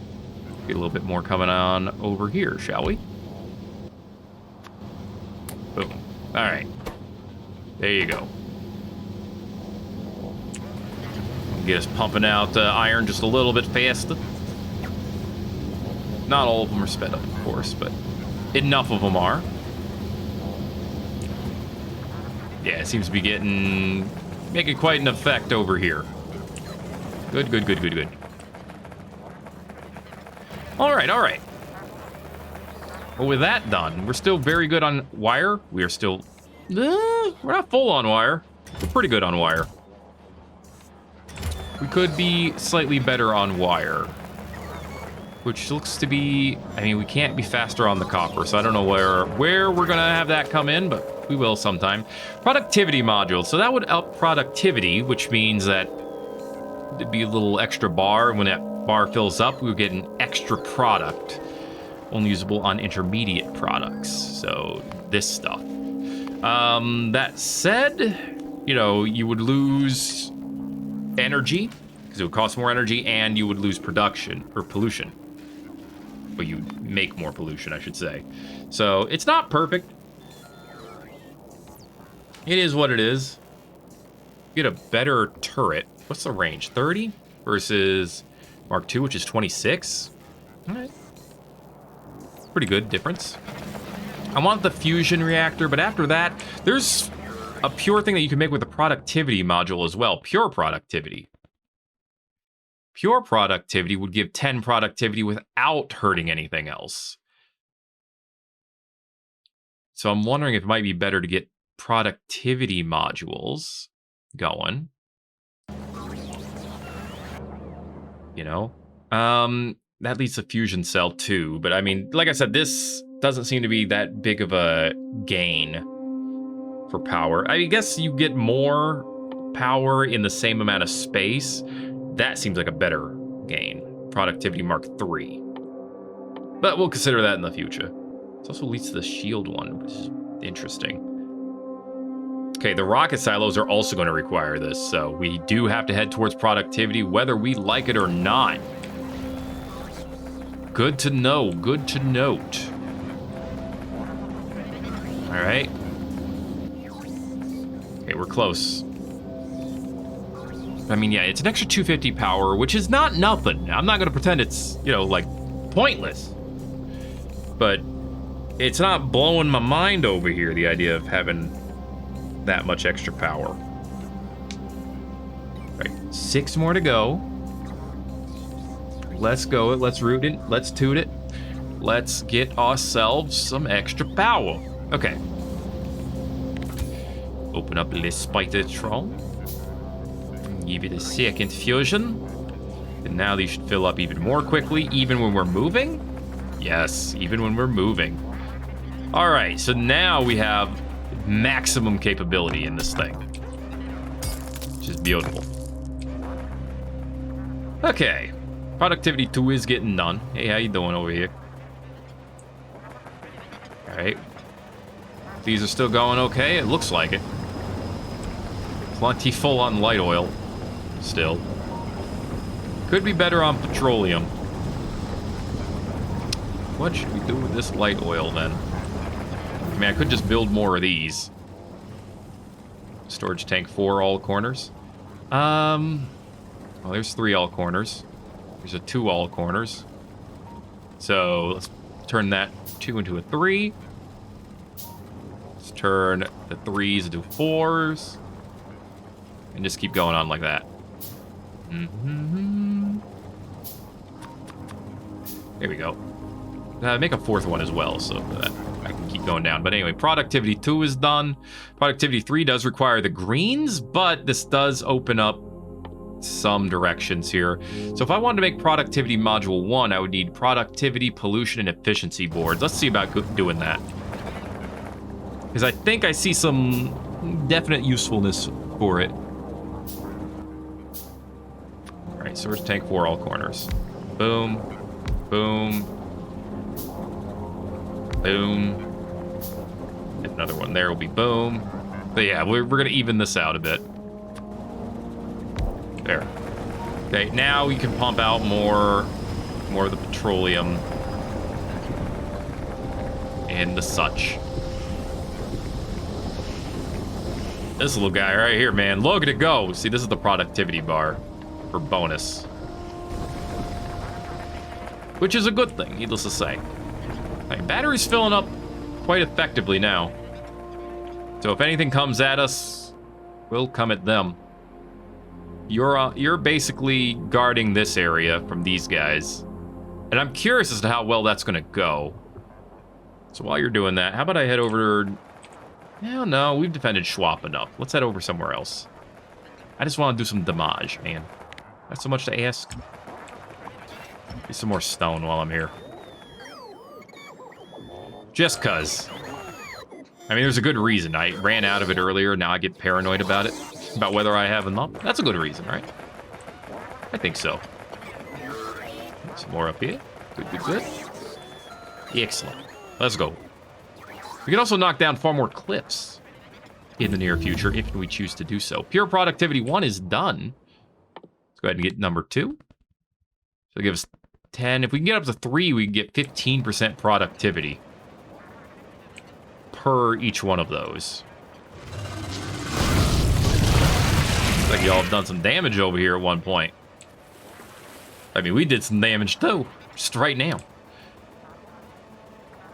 Get a little bit more coming on over here, shall we? Boom. All right. There you go. Get us pumping out iron just a little bit faster. Not all of them are sped up, of course, but enough of them are. Yeah, it seems to be making quite an effect over here. Good, good, good, good, good. All right, all right. Well, with that done, we're still very good on wire. We are still... we're not full on wire. We're pretty good on wire. We could be slightly better on wire. Which looks to be... I mean, we can't be faster on the copper, so I don't know where we're going to have that come in, but we will sometime. Productivity module. So that would up productivity, which means that there'd be a little extra bar. When that bar fills up, we would get an extra product. Only usable on intermediate products. So this stuff. That said, you know, you would lose energy, because it would cost more energy, and you would lose production, or pollution. But you make more pollution, I should say. So it's not perfect. It is what it is. Get a better turret. What's the range? 30 versus Mark II, which is 26. All right. Pretty good difference. I want the fusion reactor, but after that, there's a pure thing that you can make with the productivity module as well. Pure productivity. Pure productivity would give 10 productivity without hurting anything else. So I'm wondering if it might be better to get productivity modules going. You know? That leads to fusion cell too, but I mean, like I said, this doesn't seem to be that big of a gain for power. I guess you get more power in the same amount of space. That seems like a better gain. Productivity Mark III. But we'll consider that in the future. It also leads to the shield one, which is interesting. Okay, the rocket silos are also going to require this, so we do have to head towards productivity, whether we like it or not. Good to know, good to note. All right. Okay, we're close. I mean, yeah, it's an extra 250 power, which is not nothing. I'm not going to pretend it's, you know, like, pointless. But it's not blowing my mind over here, the idea of having that much extra power. All right, 6 more to go. Let's go it, let's root it, let's toot it. Let's get ourselves some extra power. Okay. Open up the Spidertron. Give it a second fusion. And now these should fill up even more quickly, even when we're moving. Yes, even when we're moving. All right, so now we have maximum capability in this thing, which is beautiful. Okay, productivity 2 is getting done. Hey, how you doing over here? All right, these are still going okay. It looks like it. Plenty full on light oil. Still. Could be better on petroleum. What should we do with this light oil then? I mean, I could just build more of these. Storage tank 4 all corners. Well, there's 3 all corners. There's a 2 all corners. So let's turn that 2 into a 3. Let's turn the 3s into 4s. And just keep going on like that. There we go. Make a 4th one as well, so that I can keep going down. But anyway, productivity 2 is done. Productivity 3 does require the greens, but this does open up some directions here. So if I wanted to make productivity module 1, I would need productivity, pollution, and efficiency boards. Let's see about doing that. Because I think I see some definite usefulness for it. All right, storage tank 4 all corners. Boom, boom, boom. If another one there will be boom. But yeah, we're gonna even this out a bit. There. Okay, now we can pump out more More of the petroleum. And the such. This little guy right here, man. Look at it go. See, this is the productivity bar for bonus. Which is a good thing, needless to say. Right, battery's filling up quite effectively now. So if anything comes at us, we'll come at them. You're basically guarding this area from these guys. And I'm curious as to how well that's gonna go. So while you're doing that, how about I head over... Hell no, we've defended Schwab enough. Let's head over somewhere else. I just want to do some damage, man. Not so much to ask. Get some more stone while I'm here. Just cuz. I mean, there's a good reason. I ran out of it earlier, now I get paranoid about it. About whether I have enough. That's a good reason, right? I think so. Some more up here. Good, good, good. Excellent. Let's go. We can also knock down far more cliffs in the near future if we choose to do so. Pure productivity 1 is done. Let's go ahead and get number 2. So give us 10. If we can get up to 3, we can get 15% productivity per each one of those. Looks like y'all have done some damage over here at one point. I mean, we did some damage too, just right now.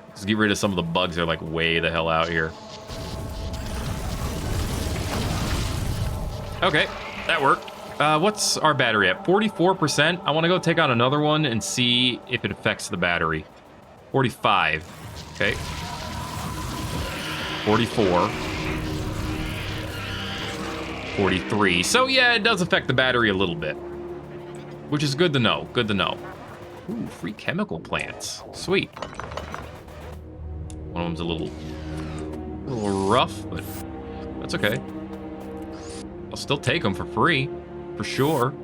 Let's get rid of some of the bugs that are like way the hell out here. Okay, that worked. What's our battery at? 44%. I want to go take on another one and see if it affects the battery. 45. Okay. 44. 43. So yeah, it does affect the battery a little bit. Which is good to know. Good to know. Ooh, free chemical plants. Sweet. One of them's a little rough, but that's okay. I'll still take them for free, for sure.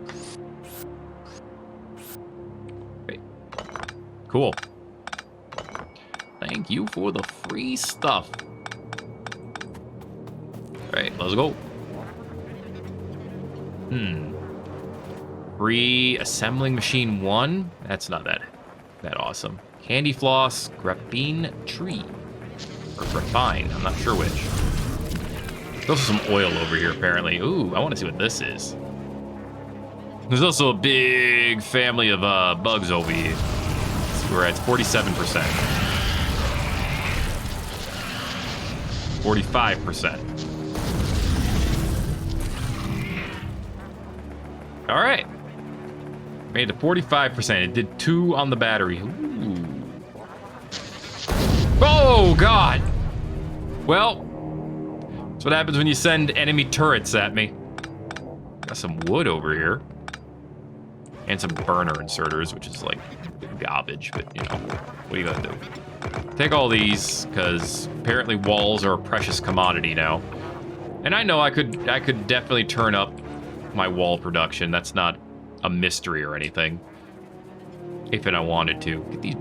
Okay. Cool. Thank you for the free stuff. All right, let's go. Free assembling machine 1. That's not that awesome. Candy floss, graphene tree. Or graphine, I'm not sure which. There's also some oil over here, apparently. Ooh, I want to see what this is. There's also a big family of bugs over here. So we're at 47%. 45%. All right. Made it to 45%. It did 2 on the battery. Ooh. Oh, God. Well, that's what happens when you send enemy turrets at me. Got some wood over here. And some burner inserters, which is like garbage, but you know, what are you gonna do? Take all these, because apparently walls are a precious commodity now. And I know I could definitely turn up my wall production. That's not a mystery or anything. If I wanted to. Get these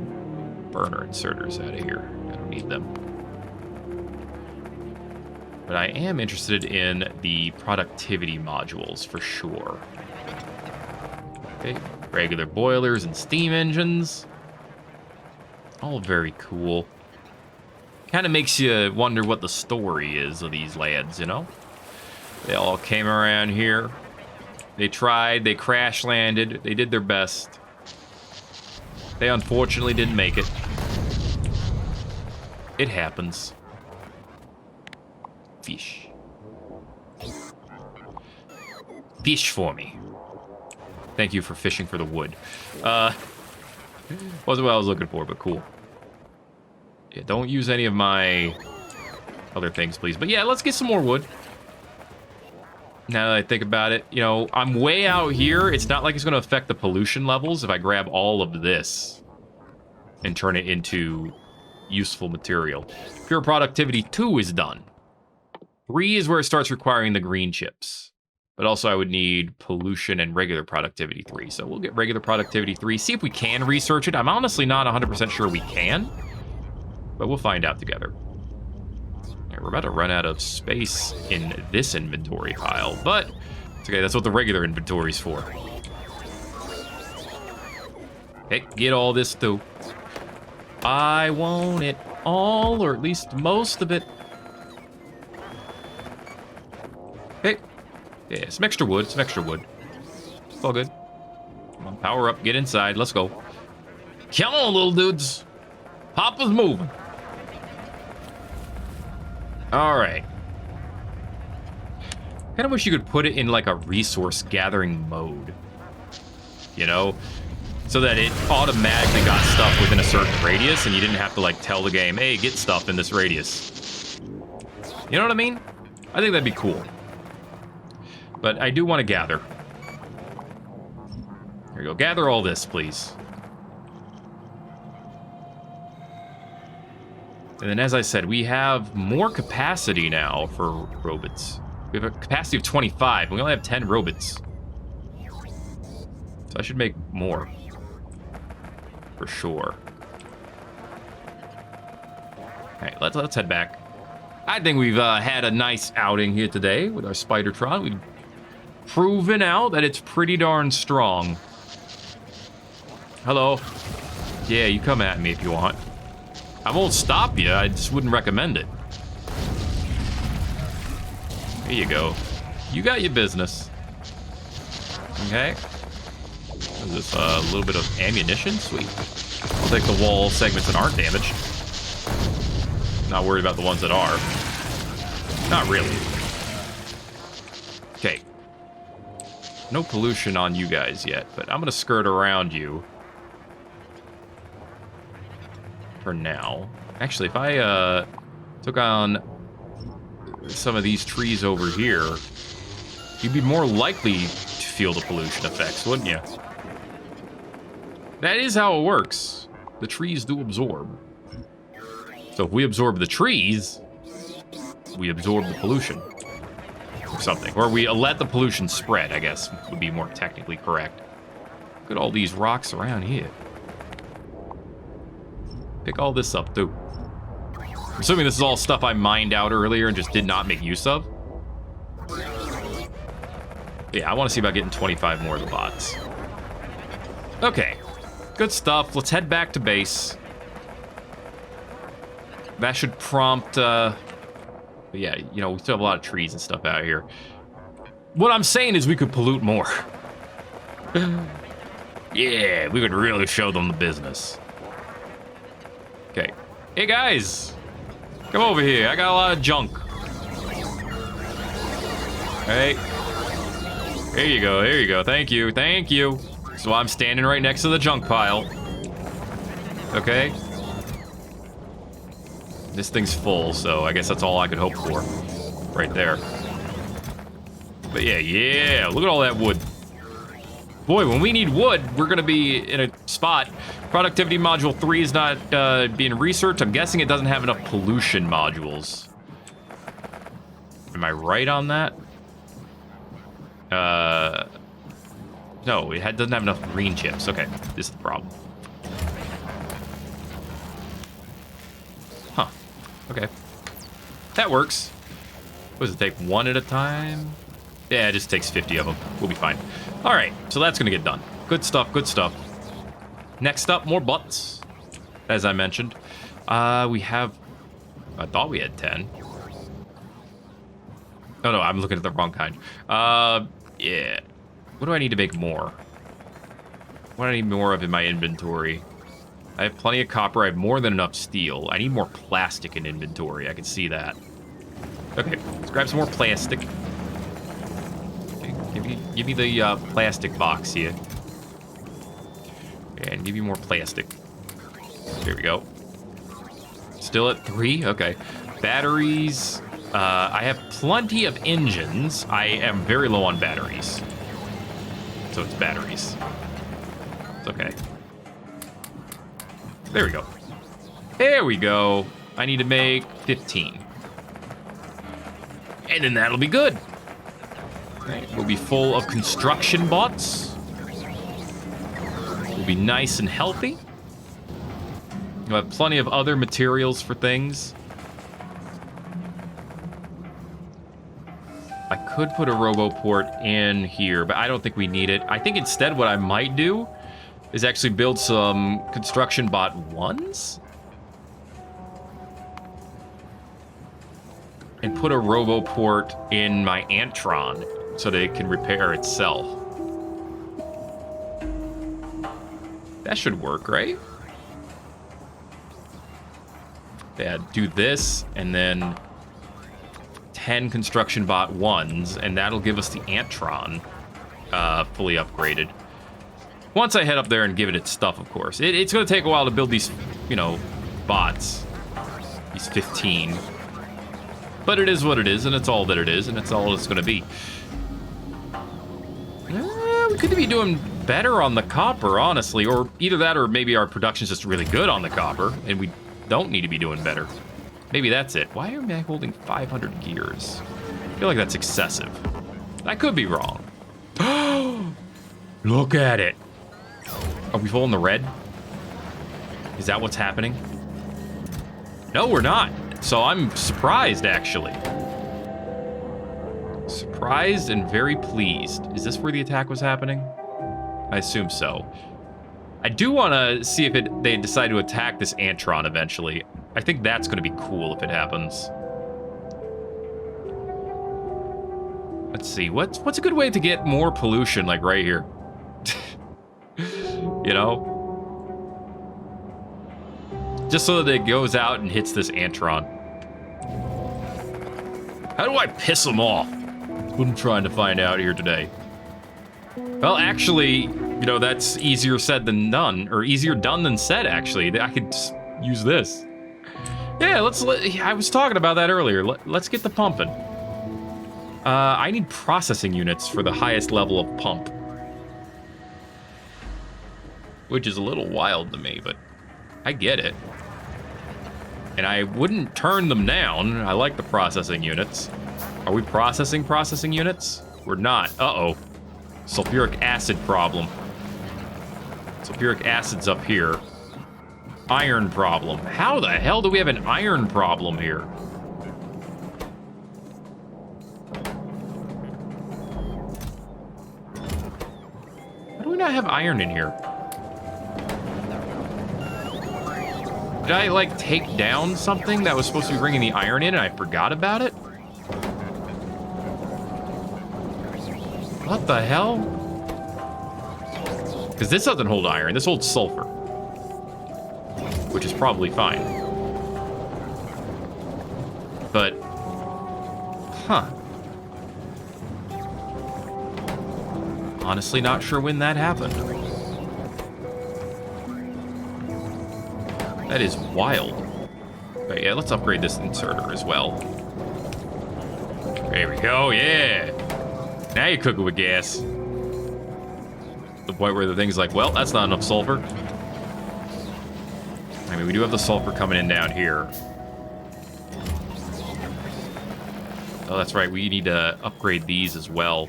burner inserters out of here. I don't need them. But I am interested in the productivity modules for sure. Okay, regular boilers and steam engines. All very cool. Kind of makes you wonder what the story is of these lads, you know? They all came around here. They tried, they crash landed, they did their best. They unfortunately didn't make it. It happens. Fish. Fish for me. Thank you for fishing for the wood. Wasn't what I was looking for, but cool. Yeah, don't use any of my other things, please. But yeah, let's get some more wood. Now that I think about it, you know, I'm way out here. It's not like it's going to affect the pollution levels if I grab all of this and turn it into useful material. Pure productivity 2 is done. 3 is where it starts requiring the green chips. But also I would need pollution and regular productivity 3. So we'll get regular productivity 3. See if we can research it. I'm honestly not 100% sure we can. But we'll find out together. We're about to run out of space in this inventory pile, but it's okay, that's what the regular inventory's for. Hey, get all this too. I want it all, or at least most of it. Hey. Yeah, some extra wood, some extra wood. It's all good. Come on, power up, get inside, let's go. Come on, little dudes. Papa's moving. All right. Kind of wish you could put it in like a resource gathering mode. You know? So that it automatically got stuff within a certain radius and you didn't have to like tell the game, hey, get stuff in this radius. You know what I mean? I think that'd be cool. But I do want to gather. Here you go. Gather all this, please. And then, as I said, we have more capacity now for robots. We have a capacity of 25. We only have 10 robots. So I should make more. For sure. Alright, let's head back. I think we've had a nice outing here today with our Spidertron. We've proven out that it's pretty darn strong. Hello. Yeah, you come at me if you want. I won't stop you, I just wouldn't recommend it. Here you go. You got your business. Okay. Is this a little bit of ammunition? Sweet. I'll take the wall segments that aren't damaged. Not worried about the ones that are. Not really. Okay. No pollution on you guys yet, but I'm gonna skirt around you. For now. Actually, if I took on some of these trees over here, you'd be more likely to feel the pollution effects, wouldn't you? That is how it works. The trees do absorb. So if we absorb the trees, we absorb the pollution. Or something. Or we let the pollution spread, I guess, would be more technically correct. Look at all these rocks around here. Pick all this up, too. I'm assuming this is all stuff I mined out earlier and just did not make use of. Yeah, I want to see about getting 25 more of the bots. Okay. Good stuff. Let's head back to base. That should prompt, yeah, you know, we still have a lot of trees and stuff out here. What I'm saying is we could pollute more. Yeah, we could really show them the business. Okay. Hey, guys. Come over here. I got a lot of junk. Hey. Here you go. Here you go. Thank you. Thank you. So I'm standing right next to the junk pile. Okay. This thing's full, so I guess that's all I could hope for. Right there. But yeah, look at all that wood. Boy, when we need wood, we're gonna be in a spot. Productivity module 3 is not being researched. I'm guessing it doesn't have enough pollution modules. Am I right on that? No, it doesn't have enough green chips. Okay, this is the problem. Huh. Okay. That works. What does it take? One at a time? Yeah, it just takes 50 of them. We'll be fine. All right, so that's gonna get done. Good stuff, good stuff. Next up, more butts, as I mentioned. We have, I thought we had 10. Oh no, I'm looking at the wrong kind. Yeah. What do I need to make more? What do I need more of in my inventory? I have plenty of copper. I have more than enough steel. I need more plastic in inventory. I can see that. Okay, let's grab some more plastic. Okay, give me the plastic box here. And give you more plastic. There we go. Still at 3? Okay. Batteries. I have plenty of engines. I am very low on batteries. So it's batteries. It's okay. There we go. There we go. I need to make 15. And then that'll be good. Right, we'll be full of construction bots. We'll be nice and healthy. We'll have plenty of other materials for things. I could put a RoboPort in here, but I don't think we need it. I think instead what I might do is actually build some construction bot 1s and put a roboport in my Antron so that it can repair itself. That should work, right? Yeah, do this and then 10 construction bot 1s, and that'll give us the Antron fully upgraded. Once I head up there and give it its stuff, of course. It's going to take a while to build these, you know, bots. These 15. But it is what it is, and it's all that it is, and it's all it's going to be. We could be doing better on the copper, honestly. Or either that or maybe our production's just really good on the copper, and we don't need to be doing better. Maybe that's it. Why am I holding 500 gears? I feel like that's excessive. I could be wrong. Look at it. Are we full in the red? Is that what's happening? No, we're not. So I'm surprised, actually. Surprised and very pleased. Is this where the attack was happening? I assume so. I do want to see if they decide to attack this Antron eventually. I think that's going to be cool if it happens. Let's see. What's a good way to get more pollution, like right here? You know? Just so that it goes out and hits this Antron. How do I piss them off? That's what I'm trying to find out here today. Well, actually, you know, that's easier said than done, or easier done than said, actually. I could just use this. Yeah, I was talking about that earlier. Let's get the pumping. I need processing units for the highest level of pump. Which is a little wild to me, but I get it. And I wouldn't turn them down. I like the processing units. Are we processing units? We're not. Uh-oh. Sulfuric acid problem. Sulfuric acid's up here. Iron problem. How the hell do we have an iron problem here? How do we not have iron in here? Did I, like, take down something that was supposed to be bringing the iron in and I forgot about it? What the hell? Because this doesn't hold iron. This holds sulfur. Which is probably fine. But... huh. Honestly not sure when that happened. That is wild. But yeah, let's upgrade this inserter as well. There we go, yeah! Now you're cooking with gas. The point where the thing's like, well, that's not enough sulfur. I mean, we do have the sulfur coming in down here. Oh, that's right, we need to upgrade these as well.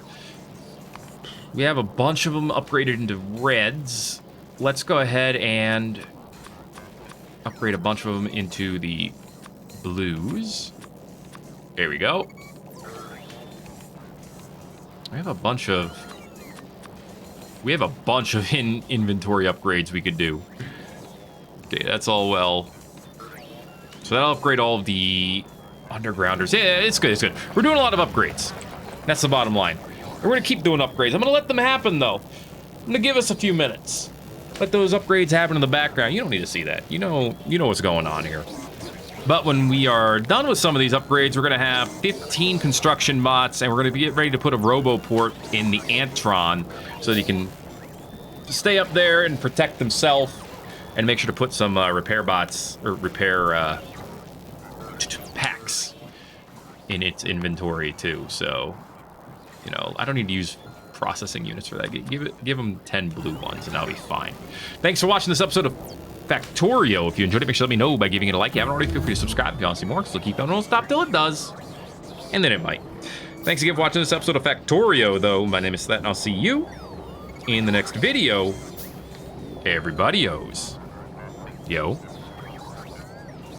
We have a bunch of them upgraded into reds. Let's go ahead and upgrade a bunch of them into the blues. There we go. We have a bunch of inventory upgrades we could do. Okay, that's all well. So that'll upgrade all of the undergrounders. Yeah, it's good, it's good. We're doing a lot of upgrades. That's the bottom line. And we're gonna keep doing upgrades. I'm gonna let them happen though. I'm gonna give us a few minutes. Let those upgrades happen in the background. You don't need to see that. You know what's going on here. But when we are done with some of these upgrades, we're gonna have 15 construction bots, and we're gonna get ready to put a roboport in the Antron so that he can stay up there and protect himself, and make sure to put some repair bots or repair packs in its inventory too. So, you know, I don't need to use processing units for that. Give them 10 blue ones, and I'll be fine. Thanks for watching this episode of Factorio. If you enjoyed it, make sure to let me know by giving it a like. If you haven't already, feel free to subscribe if you want to see more. So keep going, don't stop till it does. And then it might. Thanks again for watching this episode of Factorio, though. My name is Thet, and I'll see you in the next video. Everybody-os. Yo.